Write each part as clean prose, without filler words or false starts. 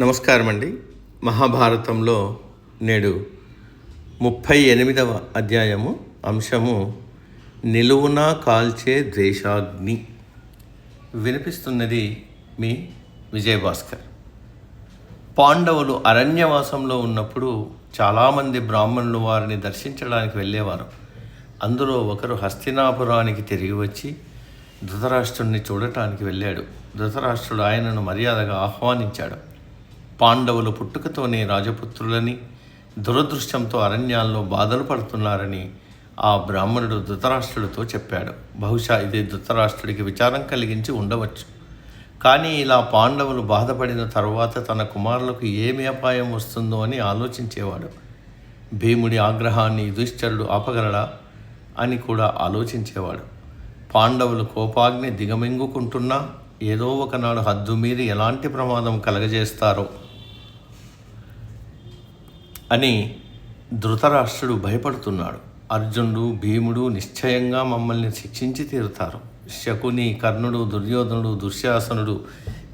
నమస్కారం అండి. మహాభారతంలో నేడు 38వ అధ్యాయము అంశము నిలువునా కాల్చే ద్వేషాగ్ని. వినిపిస్తున్నది మీ విజయభాస్కర్. పాండవులు అరణ్యవాసంలో ఉన్నప్పుడు చాలామంది బ్రాహ్మణులు వారిని దర్శించడానికి వెళ్ళేవారు. అందులో ఒకరు హస్తినాపురానికి తిరిగి వచ్చి ధృతరాష్ట్రుడిని చూడటానికి వెళ్ళాడు. ధృతరాష్ట్రుడు ఆయనను మర్యాదగా ఆహ్వానించాడు. పాండవులు పుట్టుకతోనే రాజపుత్రులని, దురదృష్టంతో అరణ్యాల్లో బాధలు పడుతున్నారని ఆ బ్రాహ్మణుడు ధృతరాష్ట్రుడితో చెప్పాడు. బహుశా ఇది ధృతరాష్ట్రుడికి విచారం కలిగించి ఉండవచ్చు. కానీ ఇలా పాండవులు బాధపడిన తరువాత తన కుమారులకు ఏమి అపాయం వస్తుందో అని ఆలోచించేవాడు. భీముడి ఆగ్రహాన్ని యుధిష్ఠిరుడు ఆపగలడా అని కూడా ఆలోచించేవాడు. పాండవులు కోపాగ్ని దిగమింగుకుంటున్నా ఏదో ఒకనాడు హద్దుమీరి ఎలాంటి ప్రమాదం కలగజేస్తారో అని ధృతరాష్ట్రుడు భయపడుతున్నాడు. అర్జునుడు, భీముడు నిశ్చయంగా మమ్మల్ని శిక్షించి తీరుతారు. శకుని, కర్ణుడు, దుర్యోధనుడు, దుశ్శాసనుడు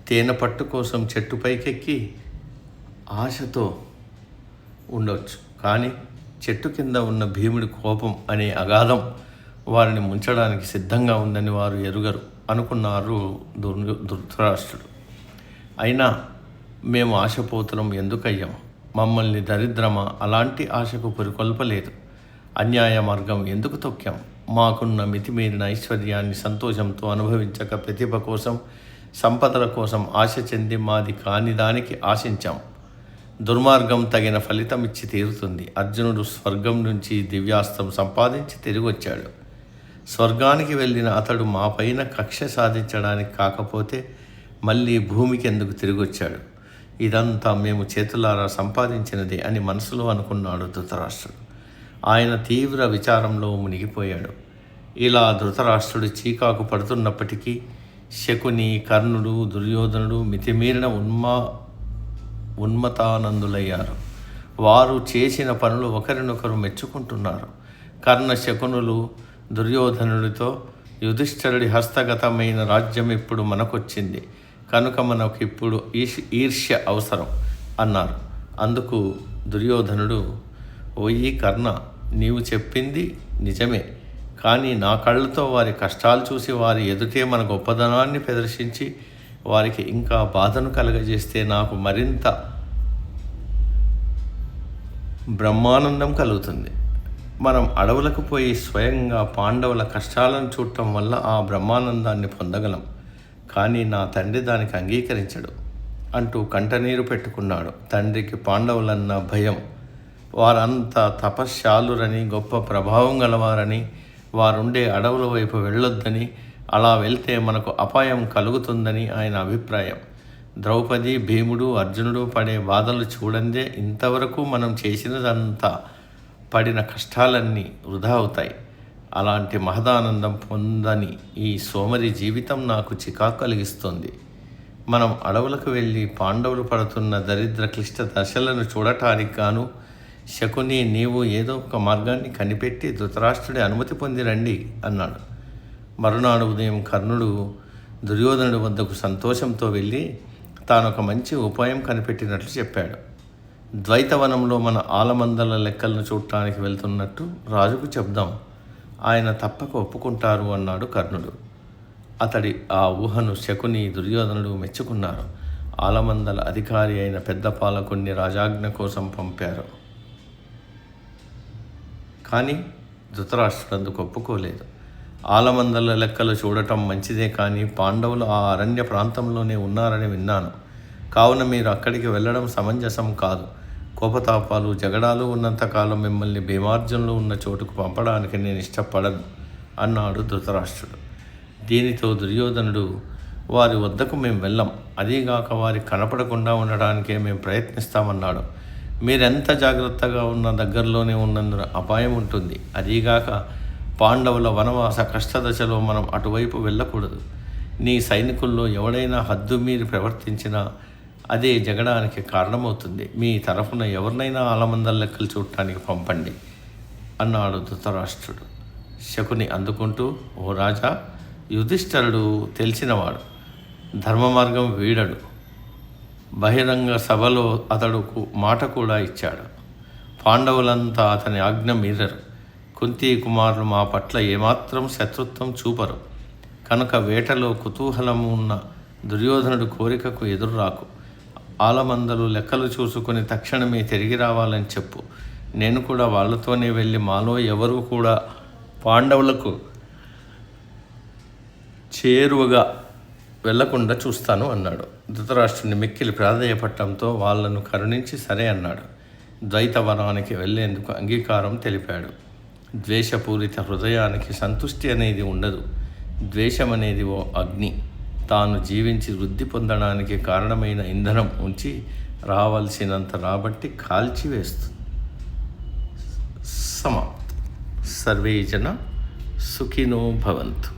తేనె పట్టు కోసం చెట్టుపైకెక్కి ఆశతో ఉండవచ్చు. కానీ చెట్టు కింద ఉన్న భీముడి కోపం అనే అగాధం వారిని ముంచడానికి సిద్ధంగా ఉందని వారు ఎరుగరు అనుకున్నారు ధృతరాష్ట్రుడు. అయినా మేము ఆశపోతులం ఎందుకయ్యాం? మమ్మల్ని దరిద్రమా? అలాంటి ఆశకు పురికొల్పలేదు. అన్యాయ మార్గం ఎందుకు తొక్కాం? మాకున్న మితిమీరిన ఐశ్వర్యాన్ని సంతోషంతో అనుభవించక ప్రతిభ కోసం, సంపదల కోసం ఆశ చెంది మాది కాని దానికి ఆశించాం. దుర్మార్గం తగిన ఫలితం ఇచ్చి తీరుతుంది. అర్జునుడు స్వర్గం నుంచి దివ్యాస్త్రం సంపాదించి తిరిగి వచ్చాడు. స్వర్గానికి వెళ్ళిన అతడు మా పైన కక్ష సాధించడానికి కాకపోతే మళ్ళీ భూమికి ఎందుకు తిరిగి వచ్చాడు? ఇదంతా మేము చేతులారా సంపాదించినదే అని మనసులో అనుకున్నాడు ధృతరాష్ట్రుడు. ఆయన తీవ్ర విచారంలో మునిగిపోయాడు. ఇలా ధృతరాష్ట్రుడు చీకాకు పడుతున్నప్పటికీ శకుని, కర్ణుడు, దుర్యోధనుడు మితిమీరిన ఉన్మతానందులయ్యారు. వారు చేసిన పనులు ఒకరినొకరు మెచ్చుకుంటున్నారు. కర్ణ, శకునులు దుర్యోధనుడితో యుధిష్ఠిరుడి హస్తగతమైన రాజ్యం ఇప్పుడు మనకొచ్చింది కనుక మనకు ఇప్పుడు ఈర్ష్య అవసరం అన్నారు. అందుకు దుర్యోధనుడు, ఓయి కర్ణ, నీవు చెప్పింది నిజమే. కానీ నా కళ్ళతో వారి కష్టాలు చూసి వారి ఎదుటే మన గొప్పదనాన్ని ప్రదర్శించి వారికి ఇంకా బాధను కలగజేస్తే నాకు మరింత బ్రహ్మానందం కలుగుతుంది. మనం అడవులకు పోయి స్వయంగా పాండవుల కష్టాలను చూడటం వల్ల ఆ బ్రహ్మానందాన్ని పొందగలం. కానీ నా తండ్రి దానికి అంగీకరించడు అంటూ కంటనీరు పెట్టుకున్నాడు. తండ్రికి పాండవులన్న భయం. వారంతా తపశ్శాలురని, గొప్ప ప్రభావం గలవారని, వారుండే అడవుల వైపు వెళ్ళొద్దని, అలా వెళ్తే మనకు అపాయం కలుగుతుందని ఆయన అభిప్రాయం. ద్రౌపది, భీముడు, అర్జునుడు పడే బాధలు చూడందే ఇంతవరకు మనం చేసినదంతా పడిన కష్టాలన్నీ వృధా అవుతాయి. అలాంటి మహదానందం పొందని ఈ సోమరి జీవితం నాకు చికాకు కలిగిస్తోంది. మనం అడవులకు వెళ్ళి పాండవులు పడుతున్న దరిద్ర క్లిష్ట దశలను చూడటానికి గాను శకుని, నీవు ఏదో ఒక మార్గాన్ని కనిపెట్టి ధృతరాష్ట్రుడి అనుమతి పొంది రండి అన్నాడు. మరునాడు ఉదయం కర్ణుడు దుర్యోధనుడి వద్దకు సంతోషంతో వెళ్ళి తానొక మంచి ఉపాయం కనిపెట్టినట్లు చెప్పాడు. ద్వైతవనంలో మన ఆలమందల లెక్కలను చూడటానికి వెళ్తున్నట్టు రాజుకు చెప్దాం, ఆయన తప్పక ఒప్పుకుంటారు అన్నాడు కర్ణుడు. అతడి ఆ ఊహను శకుని, దుర్యోధనుడు మెచ్చుకున్నారు. ఆలమందల అధికారి అయిన పెద్ద పాలకుణ్ణి రాజాజ్ఞ కోసం పంపారు. కానీ ధృతరాష్ట్రుడు అందుకు ఒప్పుకోలేదు. ఆలమందల లెక్కలు చూడటం మంచిదే, కానీ పాండవులు ఆ అరణ్య ప్రాంతంలోనే ఉన్నారని విన్నాను. కావున మీరు అక్కడికి వెళ్ళడం సమంజసం కాదు. కోపతాపాలు, జగడాలు ఉన్నంతకాలం మిమ్మల్ని భీమార్జునులు ఉన్న చోటుకు పంపడానికి నేను ఇష్టపడను అన్నాడు ధృతరాష్ట్రుడు. దీనితో దుర్యోధనుడు, వారి వద్దకు మేము వెళ్ళం, అదీగాక వారి కనపడకుండా ఉండడానికే మేము ప్రయత్నిస్తామన్నాడు. మీరెంత జాగ్రత్తగా ఉన్న దగ్గరలోనే ఉన్నందున అపాయం ఉంటుంది. అదీగాక పాండవుల వనవాస కష్టదశలో మనం అటువైపు వెళ్ళకూడదు. నీ సైనికుల్లో ఎవడైనా హద్దు మీరి ప్రవర్తించినా అదే జగడానికి కారణమవుతుంది. మీ తరఫున ఎవరినైనా ఆలమందల లెక్కలు చూడటానికి పంపండి అన్నాడు ధృతరాష్ట్రుడు. శకుని అందుకుంటూ, ఓ రాజా, యుధిష్ఠిరుడు తెలిసినవాడు, ధర్మ మార్గం వీడడు, బహిరంగ సభలో అతడుకు మాట కూడా ఇచ్చాడు. పాండవులంతా అతని ఆజ్ఞ మీరరు. కుంతీ కుమారులు మా పట్ల ఏమాత్రం శత్రుత్వం చూపరు కనుక వేటలో కుతూహలము ఉన్న దుర్యోధనుడు కోరికకు ఎదురురాకు. ఆలమందలు లెక్కలు చూసుకొని తక్షణమే తిరిగి రావాలని చెప్పు. నేను కూడా వాళ్ళతోనే వెళ్ళి మాలో ఎవరు కూడా పాండవులకు చేరువగా వెళ్లకుండా చూస్తాను అన్నాడు. ధృతరాష్ట్రుని మిక్కిలి ప్రాధేయపడటంతో వాళ్లను కరుణించి సరే అన్నాడు. ద్వైతవనానికి వెళ్లేందుకు అంగీకారం తెలిపాడు. ద్వేషపూరిత హృదయానికి సంతుష్టి అనేది ఉండదు. ద్వేషం అనేది ఓ అగ్ని. తాను జీవించి వృద్ధి పొందడానికి కారణమైన ఇంధనం ఉంచి రావలసినంత రాబట్టి కాల్చివేస్తుంది. సమాప్తం. సర్వే జన సుఖినో భవంతు.